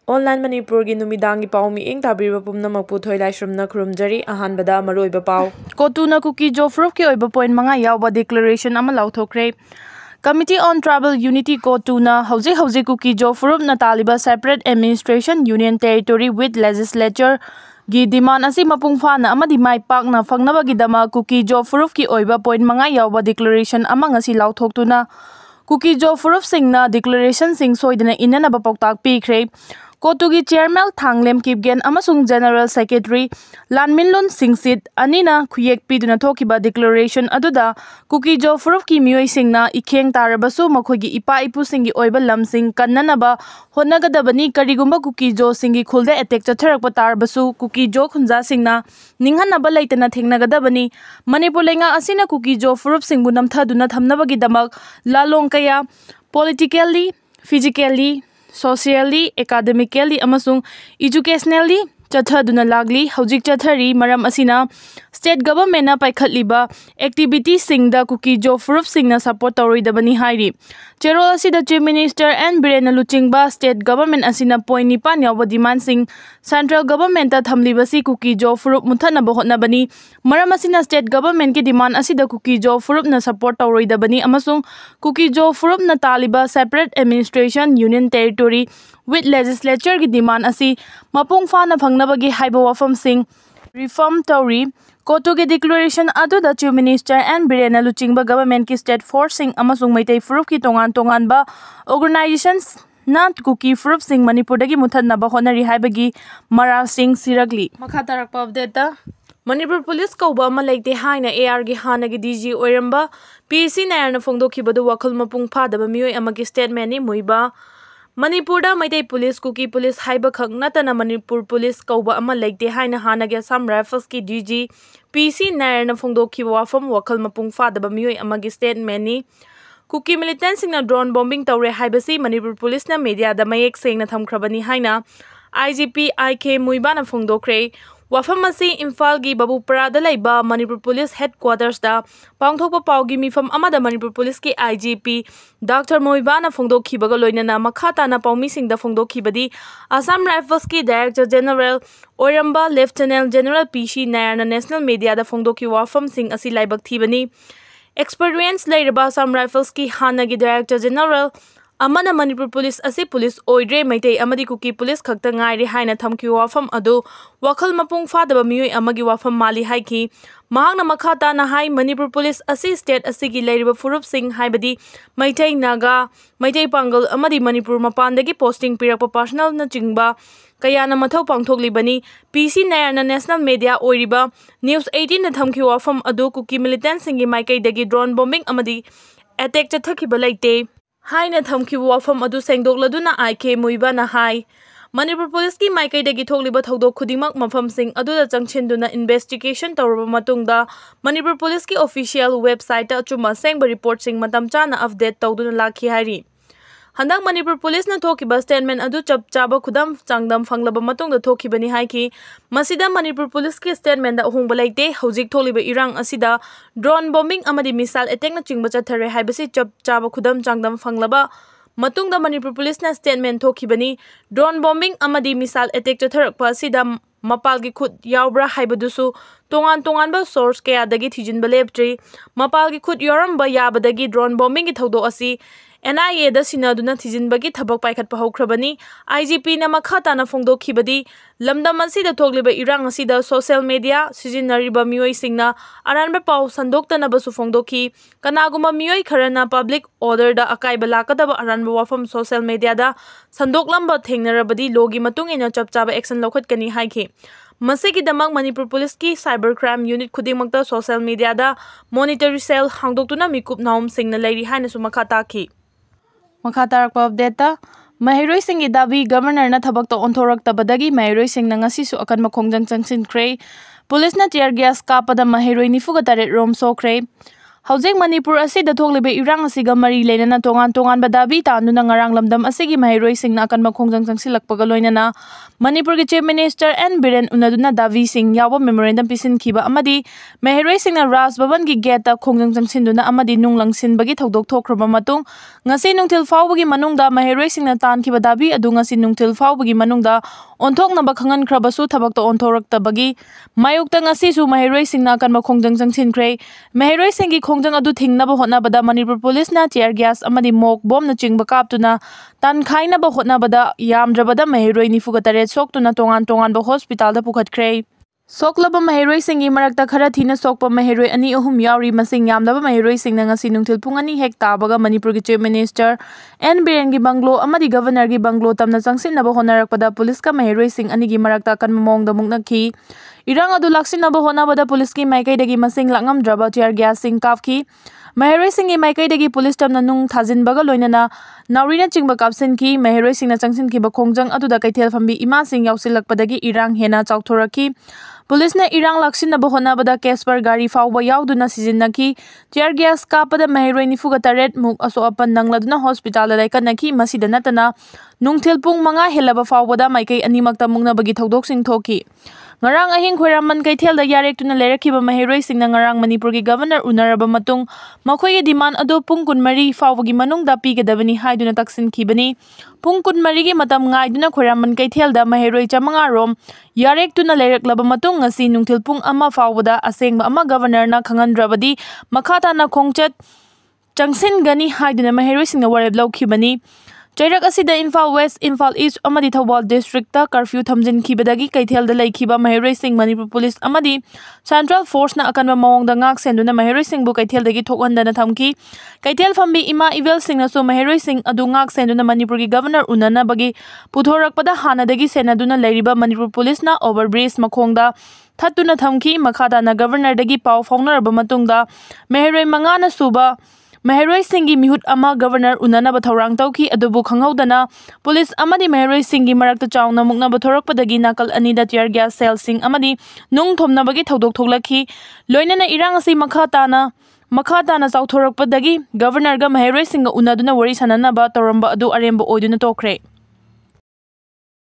Online Manipuri Numidangi Pau Meeoi Tabiriba Pumnamak Puthoi Laishrumna Khurumjari Ahanbada Maroiba Pau Cotu Kukigi Lallong point Manga Yauba Declaration ama lauthokre. Committee on Tribal Unity Cotu na Hausi Kukigi Lallong na Taliba Separate Administration Union Territory with Legislature gi demand asi mapungfa na amadi maipak na fangnabagi dama Kukigi Lallong point Manga Yauba Declaration ama ngasi lauthoktu Kukigi Lallong sing na declaration sing soidana inana bapoktak pikre. Kotugi Chairman Thanglem Kipgen amasung General Secretary Lanminlun Singsit anina khuyek piduna thokiba declaration aduda Kukigi Lallong ki mioi singna ikheng tarabasu makhogi ipa ipu singi oiba lamsing kannanaba honagadabani karigumba Kukigi Lallong singi khulde attack chatharakpa tarabasu Kukigi Lallong khunja singna ninghanaba leitana thengnagadabani Manipur lenga asina Kukigi Lallong singbu namthaduna thamnabagi damak Lallong kaya politically, physically, socially, academically, amasung educationally chathaduna lagli hojik chathari maram asina state government na paikhatliba activities singda Kukigi Lallong singna support tawroidabani hairi chero asida chief minister and birena luchingba state government asina point nipan yawa demand sing central government ta thamlibasi Kukigi Lallong muthana bahotnabani maram asina state government ki demand asida Kukigi Lallong na support tawroidabani amasung Kukigi Lallong na taliba separate administration union territory with legislature ki demand asi mapung fa na phangnabagi haiba wafam sing reform tawri Kotugi declaration aduda chief minister and birena luchingba government ki state forcing amasung maitai furup ki tongan ba organizations na Kukigi Lallong sing Manipur dagi muthanaba honari haibagi mara sing siragli makha tarakpa update Manipur police kauba ama leite haina AR gi hana gi DG oiramba PC nairna phongdokhibadu wakhal mapung phadaba mioi amagi statement ni muiba Manipur da maitai police Kukigi police haiba khangnatana Manipur police kauba ama leite haina hana gi Assam Rifles ki DG PC nairna phongdokhiba wafam wakhal mapung phadaba mioi amagi statement ni Kuki militant singna drone bombing tawre haibasi Manipur police na media da mayek sengna thamkhrabani haina IGP IK muiba na phongdokre wafam asi Imphal gi Babupara da laiba Manipur police headquarters da pangthokpa paugi mifam amada Manipur police ki IGP Dr. Muiba na phongdokhibaga loinana makhata na paumi singda phongdokhibadi Assam Rifles ki Director General Oiramba Lieutenant General PC Nairna national media da phongdokhi wafam sing asi laibak thibani experience lairaba Assam Rifles ki hana gi Director General amana Manipur police asi police oidre maitai amadi Kukigi police khakta ngairi haina thamki wafam adu wakhal mapung phadaba mioi amagi wafam mali haiki mahangna makhata na hai Manipur police asi state asigi lairiba furup sing haibadi maitai naga maitai pangal amadi Manipur mapandagi posting pirakpa personal na chingba kayana mathau pangthoklibani PC nairna national media oiriba news 18 na thamki wafam adu Kukigi militant singi maikai dagi drone bombing amadi attack chathakiba laite haina thamki wafam adu sengdokladuna IK muiba na hai Manipur police ki maikai dagi thokliba thodok khudimak mafam sing aduda changchinduna investigation tawraba matungda Manipur police ki official website ta chuma sengba report sing matam chana update tawduna lakhi hari handak Manipur police na thokiba statement adu chap chaba khudam changdam fanglaba matungda thokibani haiki masida Manipur police ki statement da hongba laite hojik tholiba irang asida drone bombing amadi missile attack na chingba chathare haibasi chap chaba khudam changdam fanglaba matungda Manipur police na statement thokibani drone bombing amadi missile attack chatharakpa asida mapalgi khut yaubra haibadusu tongan ba source kaya dagi thijinba leptri mapalgi khut yoramba yabadagi drone bombing ki thodo asi NIA da sinaduna thijinbagi thabak paikhatpa hokhrabani IGP na makhata na phongdokhibadi lamdam asida thogliba irang asida social media sijinariba mioi singna aranba pau sandoktana basu phongdokhi kanaguma mioi kharana public order da akaiba lakadaba aranba wafam social media da sandoklamba thengnarabadi logi matung ina chapchaba action lokhatkani haiki Masigi damak Manipur police ki cybercrime unit khudingmakta social media da monetary cell hangdoktuna mikup naum singna lairi haina sumakha taki makha tarakpa update Mahiroi singi dabi governor na thabak to ontorak tabadagi Mahiroi sing na ngasi su akan makhongjang changsin kre police na tear gas kapada Mahiroi nifuga taret rom so kre Hauzik Manipur asida thoklebe irang asiga mari leinana tongan dabi tanuna ngarang lamdam asigi mahairoi singna akanba khongjang changsilakpaga loinana Manipur ki Chief Minister N Biren unaduna davi sing yawa memorandum pisin khiba amadi mahairoi singna Raj Bhavan ki gate ta khongjang changsinduna amadi nunglangsin bagi thodok thokraba matung ngasi nungthil fawbagi manungda mahairoi singna tan khiba dabi adu ngasi nungthil fawbagi manungda onthoknaba khangan khrabasu thabakta onthoraktabagi mayukta ngasi su mahairoi singna akanba khongjang changsinkhre mahairoi singi khongjang adu thingnaba hotnabada Manipur police na tear gas amadi mok bomb na chingba kaptuna tan khainaba hotnabada yamdrabada mahairoi nifuga taret soktuna tongan ba hospital da pukhatkre soklaba mahairoi singi marakta khara thina sokpa mahairoi ani ahum yauri masing yamlaba mahairoi singna ngasi nungthil pung ani hek tabaga Manipur ki Chief Minister N Biren gi banglo amadi Governor gi banglo tamna changsinaba honarakpada police ka mahairoi sing ani gi marakta kan mongda muknakhi irang adu laksinaba honabada police ki maikai dagi masing langam draba tear gas sing kafki mahairoi singi maikai dagi police tamna nung thajin baga loinana naurina chingba kapsin ki mahairoi singna changsin ki ba khongjang adu da kaithel fambi ima sing yausilakpadagi irang hena chauthoraki police na irang laksinaba honabada Casper gari fawba yauduna sijinnaki tear gas kapada mahairoi nifuga taret muk aso apan nangladuna hospital da laikanaki masida natana nungthil pung manga helaba fawbada maikai animakta mungna bagi thodok sing thoki ngarang ahing khoiraman kaithel da yarek tuna lerakhiba mahairoi singna ngarang Manipur gi Governor unaraba matung makhoi gi demand adu pung kunmari fawbagi manungda pigadabani haiduna taksin khibani pung kunmari gi matam ngaiduna khoiraman kaithel da mahairoi chamanga rom yarek tuna leraklaba matung ngasi nungthil pung ama fawbada asengba ama Governor na khangandrabadi makhata na khongchat changsin gani haiduna mahairoi singna wareb laukhibani Chairak asida Imphal West, Imphal East amadi Thawal District ta curfew thamjin khibadagi kaithel da laikhiba mahairoi sing Manipur Police amadi Central Force na akanba mawongda ngak senduna mahairoi sing bu kaithel dagi thokhandana thamki kaithel fambi ima evil sing na so mahairoi sing adu ngak senduna Manipur gi Governor unana bagi puthorakpada hanadagi senaduna lairiba Manipur Police na overbridge makhongda thattuna thamki makhada na Governor dagi paw faunaraba matungda mahairoi manga na suba mahairoi singi mihut ama Governor unanaba thorang tauki adubu khanghaudana police amadi mahairoi singi marakta chauna muknaba thorakpadagi nakal anida tear gas cell sing amadi nung thomnabagi thodok thoklakhi loinana irang asi makhatana chauthorakpadagi Governor ga mahairoi singa unaduna wari sananaba toramba adu aremba oiduna tokre